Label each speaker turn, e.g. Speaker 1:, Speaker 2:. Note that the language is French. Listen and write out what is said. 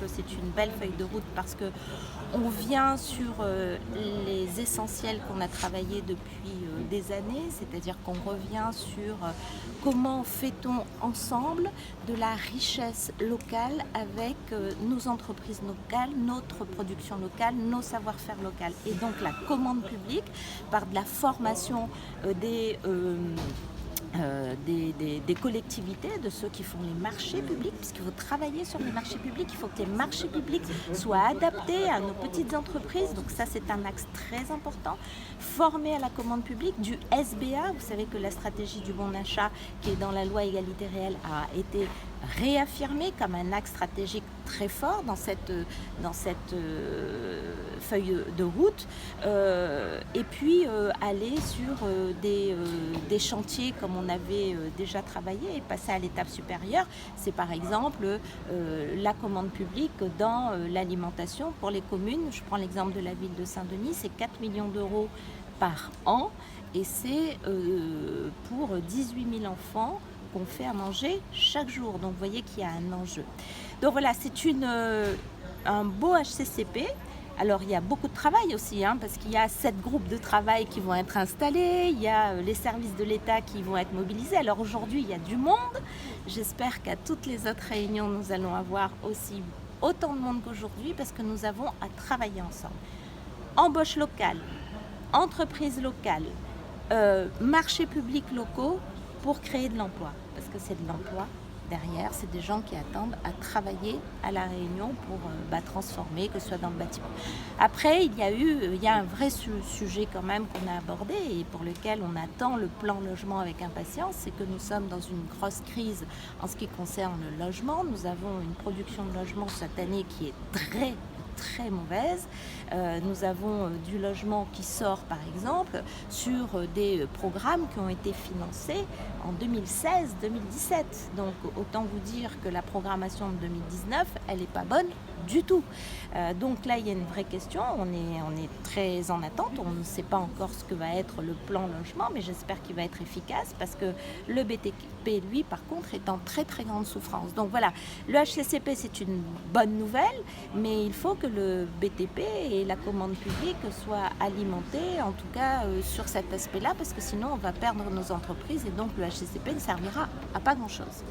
Speaker 1: que c'est une belle feuille de route parce que on vient sur les essentiels qu'on a travaillé depuis des années, c'est-à-dire qu'on revient sur comment fait-on ensemble de la richesse locale avec nos entreprises locales, notre production locale, nos savoir-faire locaux. Et donc la commande publique, par de la formation des collectivités, de ceux qui font les marchés publics, puisqu'il faut travailler sur les marchés publics, il faut que les marchés publics soient adaptés à nos petites entreprises, donc ça c'est un axe très important. Former à la commande publique, du SBA, vous savez que la stratégie du bon achat qui est dans la loi égalité réelle a été réaffirmée comme un axe stratégique très fort dans cette feuille de route, et puis aller sur des chantiers comme on avait déjà travaillé et passer à l'étape supérieure. C'est par exemple la commande publique dans l'alimentation pour les communes. Je prends l'exemple de la ville de Saint-Denis, c'est 4 millions d'euros par an et c'est pour 18 000 enfants qu'on fait à manger chaque jour. Donc vous voyez qu'il y a un enjeu. Donc voilà, c'est un beau HCCP. Alors il y a beaucoup de travail aussi, parce qu'il y a 7 groupes de travail qui vont être installés, il y a les services de l'État qui vont être mobilisés. Alors aujourd'hui il y a du monde, j'espère qu'à toutes les autres réunions nous allons avoir aussi autant de monde qu'aujourd'hui parce que nous avons à travailler ensemble. Embauche locale, entreprises locales, marchés publics locaux pour créer de l'emploi, parce que c'est de l'emploi. Derrière, c'est des gens qui attendent à travailler à La Réunion pour transformer, que ce soit dans le bâtiment. Après, il y a un vrai sujet quand même qu'on a abordé et pour lequel on attend le plan logement avec impatience, c'est que nous sommes dans une grosse crise en ce qui concerne le logement. Nous avons une production de logement cette année qui est très mauvaise. Nous avons du logement qui sort par exemple sur des programmes qui ont été financés en 2016-2017. Donc autant vous dire que la programmation de 2019, elle n'est pas bonne du tout. Donc là, il y a une vraie question. On est très en attente. On ne sait pas encore ce que va être le plan logement, mais j'espère qu'il va être efficace parce que le BTP, lui, par contre, est en très grande souffrance. Donc voilà, le HCCP, c'est une bonne nouvelle, mais il faut que le BTP et la commande publique soient alimentés, en tout cas sur cet aspect-là, parce que sinon, on va perdre nos entreprises et donc le HCCP ne servira à pas grand-chose.